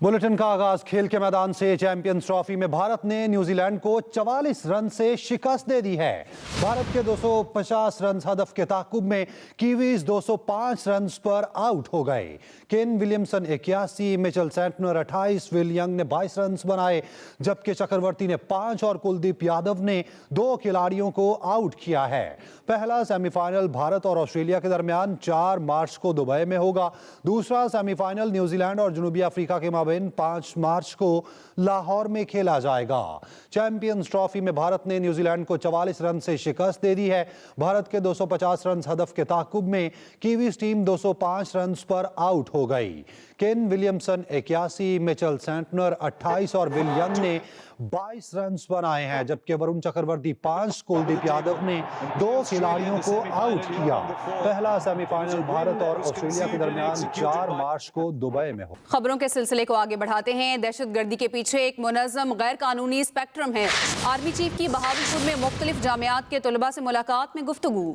Bulletin का आगाज खेल के मैदान से। चैंपियंस ट्रॉफी में भारत ने न्यूजीलैंड को 44 रन से शिकस्त दे दी है। भारत के 250 रन हदफ के ताकुब में कीवीज 205 रन पर आउट हो गए। Kane Williamson 81, Mitchell Santner 28, will young ने 22 रन बनाए, जबकि चक्रवर्ती ने 5 और कुलदीप यादव ने 2 खिलाड़ियों को आउट किया है। पहला सेमीफाइनल भारत और ऑस्ट्रेलिया के दरमियान 4 मार्च को दुबई में होगा। दूसरा सेमीफाइनल न्यूजीलैंड और जनूबी अफ्रीका के माबैन 5 मार्च को लाहौर में खेला जाएगा। चैंपियंस ट्रॉफी में भारत ने न्यूजीलैंड को 44 रन से शिकस्त दे दी है। भारत के 250 रन हदफ के ताकुब में कीवीज टीम 205 रन पर आउट हो गई। केन विलियमसन 81, मिचेल सेंटनर 28 और विल यंग ने 22 रन बनाए हैं, जबकि वरुण चक्रवर्ती 5, कुलदीप यादव ने 2 खिलाड़ियों को आउट किया। पहला सेमीफाइनल भारत और ऑस्ट्रेलिया के दरमियान 4 मार्च को दुबई में हो। खबरों के सिलसिले को आगे बढ़ाते हैं। दहशतगर्दी के पीछे एक मुनज़्ज़म गैर कानूनी स्पेक्ट्रम है। आर्मी चीफ की बहावलपुर में मुख्तलिफ जामियात के तलबा से मुलाकात में गुफ्तगू।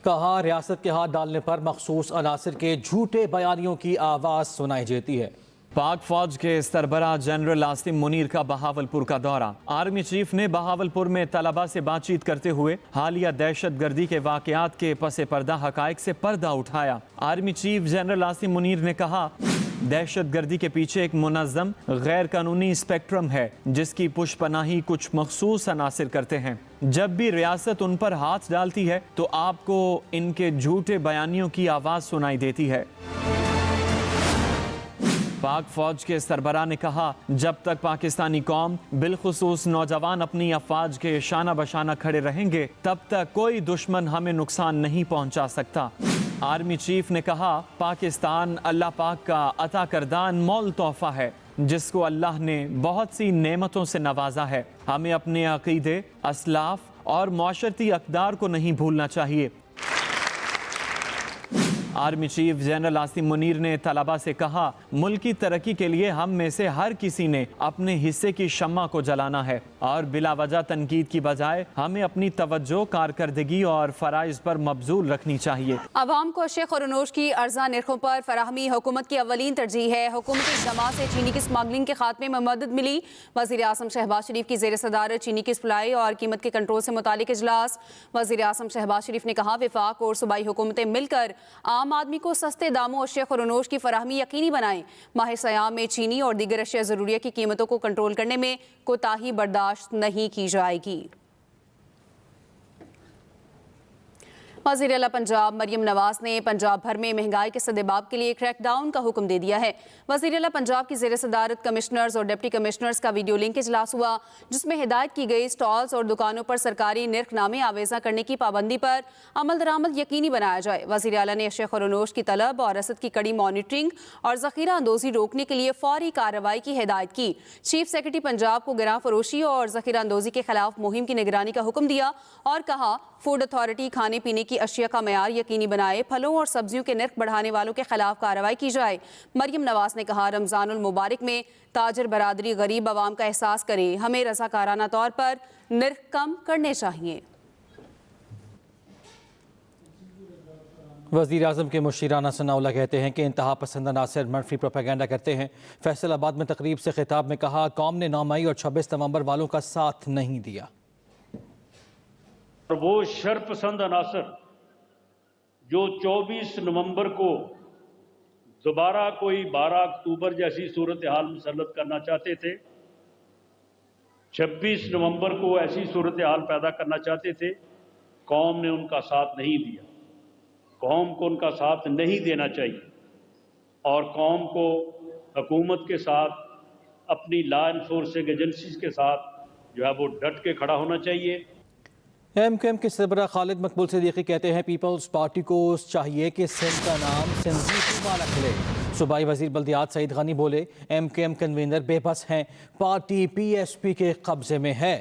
कहा, रियासत के हाथ डालने पर मखसूस अनासर के झूठे बयानियों की आवाज़ सुनाई देती है। पाक फौज के सरबराह जनरल आसिम मुनीर का बहावलपुर का दौरा। आर्मी चीफ ने बहावलपुर में तलबा से बातचीत करते हुए हालिया दहशतगर्दी के वाक़यात के पसे पर्दा हक़ाइक़ से पर्दा उठाया। Army chief general Asim Munir ने कहा, दहशतगर्दी के पीछे एक मुनज़्ज़म गैर कानूनी स्पेक्ट्रम है, जिसकी पुशपनाही कुछ मखसूस अनासिर करते हैं। जब भी रियासत उन पर हाथ डालती है तो आपको इनके झूठे बयानियों की आवाज़ सुनाई देती है। पाक फौज के सरबराह ने कहा, जब तक पाकिस्तानी कौम बिलखुसूस नौजवान अपनी अफवाज के शाना बशाना खड़े रहेंगे, तब तक कोई दुश्मन हमें नुकसान नहीं पहुंचा सकता। आर्मी चीफ ने कहा, पाकिस्तान अल्लाह पाक का अता करदान मोल तोहफा है, जिसको अल्लाह ने बहुत सी नेमतों से नवाजा है। हमें अपने अकीदे, असलाफ और माशरती अक़दार को नहीं भूलना चाहिए। Army chief general Asim Munir ने तलबा से कहा, मुल्क की तरक्की के लिए हम में से हर किसी ने अपने हिस्से की शम्मा को जलाना है और बिला वजह तनकीद की बजाय हमें अपनी तवज्जो, कारकर्दगी और फराइज पर मबजूल रखनी चाहिए। अवाम को अशिया खुरनोश की अर्जा नरखों पर फराहमी हुकूमत की अवलीन तरजीह है। हुकूमती इक़दामात से चीनी की स्मगलिंग के खात्मे में मदद मिली। वज़ीर आज़म शहबाज शरीफ की ज़ेर सदारत चीनी की सप्लाई और कीमत के कंट्रोल से मुतालिक इजलास। वज़ीर आज़म शहबाज शरीफ ने कहा, विफाक और सूबाई हुकूमतें मिलकर आम आदमी को सस्ते दामों अशिया खुरनोश की फराहमी यकीनी बनाएं। माह सयाम में चीनी और दीगर अशिया ज़रूरिया की कीमतों को कंट्रोल करने में कोताही बर्दाश्त नहीं की जाएगी। वज़ीर आला पंजाब मरियम नवाज ने पंजाब भर में महंगाई के सदेबाब के लिए क्रैकडाउन का हुक्म दे दिया है। वज़ीर आला पंजाब की ज़ेर सदारत कमिश्नर्स और डिप्टी कमिश्नर्स का वीडियो लिंक इजलास हुआ, जिसमें हिदायत की गई स्टॉल्स और दुकानों पर सरकारी निर्खनामे आवेज़ा करने की पाबंदी पर अमल दरामद यकीनी बनाया जाए। वज़ीर आला ने अशिया खुरनोश की तलब और रसद की कड़ी मॉनिटरिंग और ज़ख़ीरा अंदोज़ी रोकने के लिए फौरी कार्रवाई की हिदायत की। चीफ सेक्रेटरी पंजाब को गिरां फरोशी और ज़ख़ीरा अंदोज़ी के खिलाफ मुहिम की निगरानी का हुक्म दिया और कहा, फूड अथॉरिटी खाने पीने की अशिया का मयार यकीनी बनाए, फलों और सब्जियों के नर्ख बढ़ाने वालों के खिलाफ कार्रवाई की जाए। मरियम नवाज ने कहा, रमज़ानुल मुबारक में ताजर बरादरी गरीब आवाम का एहसास करे, हमें रज़ाकाराना तौर पर नर्ख कम करने चाहिए। वज़ीर आज़म के मुशीराना सनाउल्लाह कहते हैं कि इंतहा पसंद अनासर मनफी प्रोपेगेंडा करते हैं। फैसलाबाद में तकरीब से खिताब में कहा, कौम ने 9 मई और 26 नवंबर वालों का साथ नहीं दिया। और वो शरपसंद अनासर जो 24 नवंबर को दोबारा कोई 12 अक्टूबर जैसी सूरत हाल मुसल्लत करना चाहते थे, 26 नवंबर को ऐसी सूरत हाल पैदा करना चाहते थे, कौम ने उनका साथ नहीं दिया। कौम को उनका साथ नहीं देना चाहिए और कौम को हुकूमत के साथ, अपनी लॉ एनफोर्सिंग एजेंसीज के साथ जो है वो डट के खड़ा होना चाहिए। एमक्यूएम के सरबराह खालिद मकबूल सिद्दीकी कहते हैं, पीपल्स पार्टी को चाहिए कि सिंध का नाम सिंधी सूबा रख ले। सूबाई वजीर बल्दियात सईद गनी बोले, एमक्यूएम कन्वीनर बेबस हैं, पार्टी पीएसपी के कब्जे में है।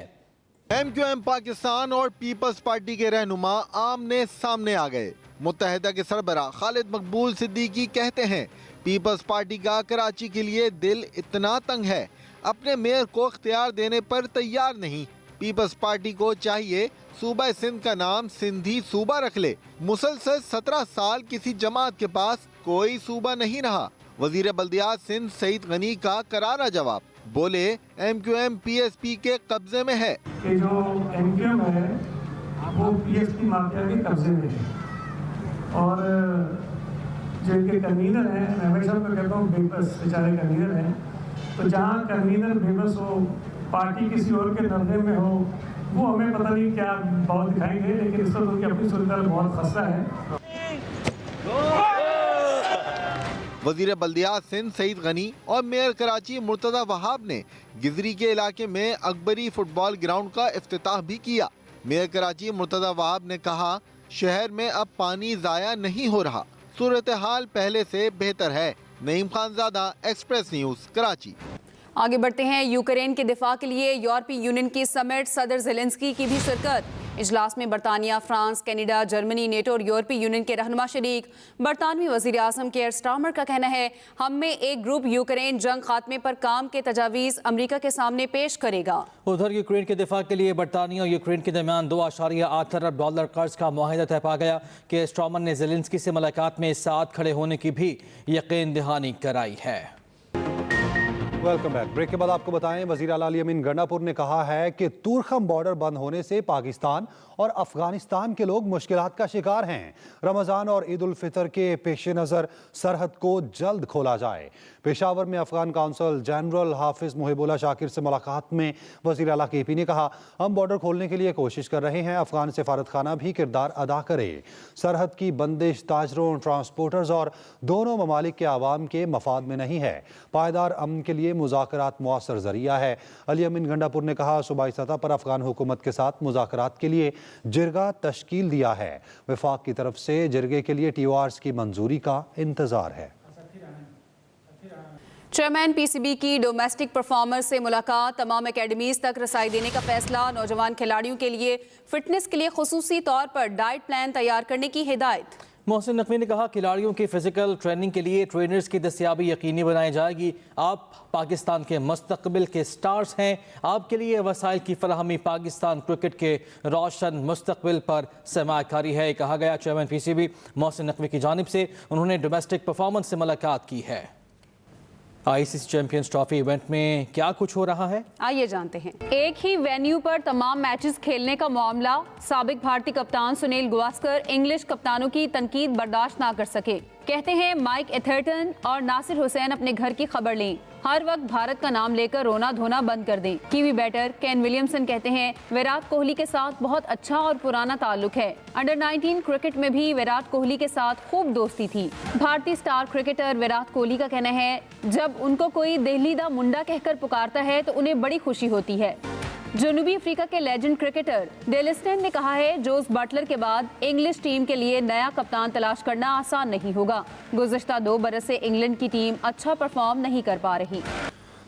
एमक्यूएम पाकिस्तान और पीपल्स पार्टी के रहनुमा आमने सामने आ गए। मुत्तहिदा के सरबराह खालिद मकबूल सिद्दीकी कहते हैं, पीपल्स पार्टी का कराची के लिए दिल इतना तंग है, अपने मेयर को इख्तियार देने पर तैयार नहीं। पीपल्स पार्टी को चाहिए सूबा सिंध का नाम सिंधी सूबा रख ले। मुसलसल 17 साल किसी जमात के पास कोई सूबा नहीं रहा। वजीर बल्दियात सिंध सईद गनी का करारा जवाब, बोले MQM PSP के कब्जे में है। कि जो MQM है वो PSP माफिया के कब्जे में है और जो इनके कन्वीनर हैं, मैं हमेशा उनको कहता हूँ बेबस बेचारे कन्वीनर हैं, तो जहाँ कन्वीनर बेबस हो, पार्टी किसी और के दर्जे में हो, वो हमें पता नहीं क्या बहुत दिखाई दे, लेकिन इस वक्त उनकी अपनी सूरत बहुत खस्ता है। वजीर बल्दियात सिंध सईद गनी और मेयर कराची मुर्तजा वहाब ने गिजरी के इलाके में अकबरी फुटबॉल ग्राउंड का इफ्तिताह भी किया। मेयर कराची मुर्तजा वहाब ने कहा, शहर में अब पानी जाया नहीं हो रहा, सूरत हाल पहले से बेहतर है। Naeem Khanzada, express news, Karachi. आगे बढ़ते हैं। यूक्रेन के दिफा के लिए यूरोपीय यूनियन की समिट, सदर ज़ेलेंस्की की भी शिरकत। इजलास में बरतानिया, फ्रांस, कनाडा, जर्मनी, नेटो और यूरोपीय यूनियन के रहनुमा शरीक। बरतानवी वज़ीर आज़म केयर स्टारमर का कहना है, हम में एक ग्रुप यूक्रेन जंग खात्मे पर काम के तजावीज़ अमरीका के सामने पेश करेगा। उधर यूक्रेन के दिफा के लिए बरतानिया और यूक्रेन के दरमियान $2.8 अरब कर्ज का मुआहिदा तय पा गया। केयर स्टारमर ने ज़ेलेंस्की से मुलाकात में साथ खड़े होने की भी यकीन दहानी कराई है। Welcome back. ब्रेक के बाद आपको बताएं, वज़ीर आला अली अमीन गंडापुर ने कहा है कि तुरखम बॉर्डर बंद होने से पाकिस्तान और अफगानिस्तान के लोग मुश्किलात का शिकार हैं। रमज़ान और ईद उल फितर के पेश नज़र सरहद को जल्द खोला जाए। पेशावर में अफगान काउंसल जनरल हाफिज मुहिबुल्लाह शाकिर से मुलाकात में वज़ीर आला KP ने कहा, हम बॉर्डर खोलने के लिए कोशिश कर रहे हैं, अफगान सफारत खाना भी किरदार अदा करे। सरहद की बंदिश ताजरों, ट्रांसपोर्टर्स और दोनों ममालिक के आवाम के मफाद में नहीं है। पायदार अमन के लिए मुज़ाकरात मुअस्सर ज़रिया है। अली अमीन गंडापुर ने कहा, सूबाई सतह पर अफगान हुकूमत के साथ मुज़ाकरात के लिए जिरगा तश्कील दिया है। वफाक की तरफ से जिरगे के लिए TORs की मंजूरी का इंतजार है। चेयरमैन PCB की डोमेस्टिक परफॉर्मर से मुलाकात, तमाम एकेडमीज तक रसाई देने का फैसला। नौजवान खिलाड़ियों के लिए फिटनेस के लिए खुसूसी तौर पर डाइट प्लान तैयार करने की हिदायत। मोहसिन नकवी ने कहा, खिलाड़ियों की फिजिकल ट्रेनिंग के लिए ट्रेनर्स की दस्तयाबी यकीनी बनाई जाएगी। आप पाकिस्तान के मुस्तकबिल के स्टार्स हैं, आपके लिए वसाइल की फराहमी पाकिस्तान क्रिकेट के रोशन मुस्तकबिल पर सरमायाकारी है, कहा गया। चेयरमैन PCB मोहसिन नकवी की जानिब से उन्होंने डोमेस्टिक परफॉर्मेंस से मुलाकात की है। ICC चैंपियंस ट्रॉफी इवेंट में क्या कुछ हो रहा है, आइए जानते हैं। एक ही वेन्यू पर तमाम मैचेस खेलने का मामला, साबिक भारतीय कप्तान सुनील गावस्कर इंग्लिश कप्तानों की तनकीद बर्दाश्त ना कर सके। कहते हैं माइक एथरटन और नासिर हुसैन अपने घर की खबर लें, हर वक्त भारत का नाम लेकर रोना धोना बंद कर दें। कीवी बैटर केन विलियमसन कहते हैं विराट कोहली के साथ बहुत अच्छा और पुराना ताल्लुक है। अंडर 19 क्रिकेट में भी विराट कोहली के साथ खूब दोस्ती थी। भारतीय स्टार क्रिकेटर विराट कोहली का कहना है, जब उनको कोई दिल्ली दा मुंडा कहकर पुकारता है तो उन्हें बड़ी खुशी होती है। जनूबी अफ्रीका के लेजेंड क्रिकेटर डेलिस्टन ने कहा है, जोस बटलर के बाद इंग्लिश टीम के लिए नया कप्तान तलाश करना आसान नहीं होगा। गुज़श्ता 2 बरस से इंग्लैंड की टीम अच्छा परफॉर्म नहीं कर पा रही।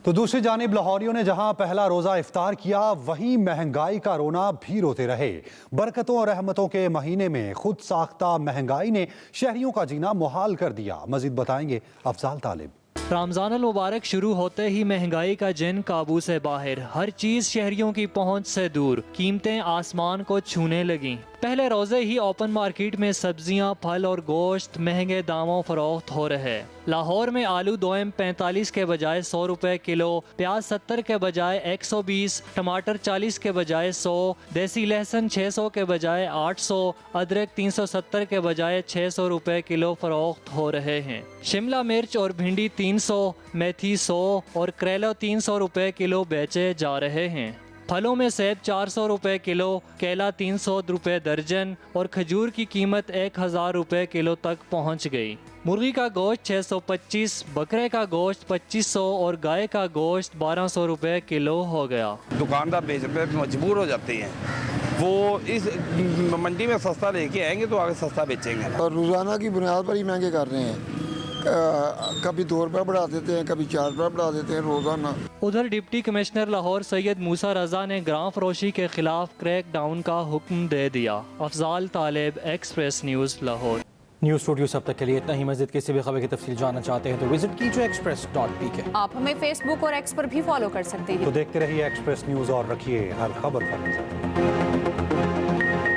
तो दूसरी जानिब लाहौरियों ने जहां पहला रोजा इफ्तार किया, वहीं महंगाई का रोना भी रोते रहे। बरकतों और रहमतों के महीने में खुद साख्ता महंगाई ने शहरियों का जीना मुहाल कर दिया। मजीद बताएंगे अफजाल तालिब। रमज़ान अल मुबारक शुरू होते ही महंगाई का जिन काबू से बाहर, हर चीज़ शहरियों की पहुंच से दूर, कीमतें आसमान को छूने लगीं। पहले रोजे ही ओपन मार्केट में सब्जियां, फल और गोश्त महंगे दामों फरोख्त हो रहे। लाहौर में आलू दोयम 45 के बजाय 100 रुपए किलो, प्याज 70 के बजाय 120, टमाटर 40 के बजाय 100, देसी लहसुन 600 के बजाय 800, अदरक 370 के बजाय 600 रुपए किलो फरोख्त हो रहे हैं। शिमला मिर्च और भिंडी 300, मेथी 100 और करेला 300 रुपए किलो बेचे जा रहे हैं। फलों में सेब 400 रुपए किलो, केला 300 रुपए दर्जन और खजूर की कीमत 1000 रुपए किलो तक पहुंच गई। मुर्गी का गोश्त 625, बकरे का गोश्त 2500 और गाय का गोश्त 1200 रुपए किलो हो गया। दुकानदार बेचने पे मजबूर हो जाते हैं, वो इस मंडी में सस्ता लेके आएंगे तो आगे सस्ता बेचेंगे। और रोजाना की बुनियाद पर ही महंगे कर रहे हैं, कभी 2 रुपये बढ़ा देते हैं, कभी 4 रुपये बढ़ा देते हैं रोजाना। उधर डिप्टी कमिश्नर लाहौर सैयद मूसा रजा ने ग्राम फरोशी के खिलाफ क्रैक डाउन का हुक्म दे दिया। Afzal Talib, express news, Lahore. News studio सब तक के लिए इतना ही। मज़ीद किसी भी खबर की तफसील जानना चाहते हैं तो विजिट कीजिए express.pk। आप हमें फेसबुक और एक्स पर भी फॉलो कर सकते हैं। तो देखते रहिए एक्सप्रेस न्यूज़ और रखिए हर खबर पर नजर।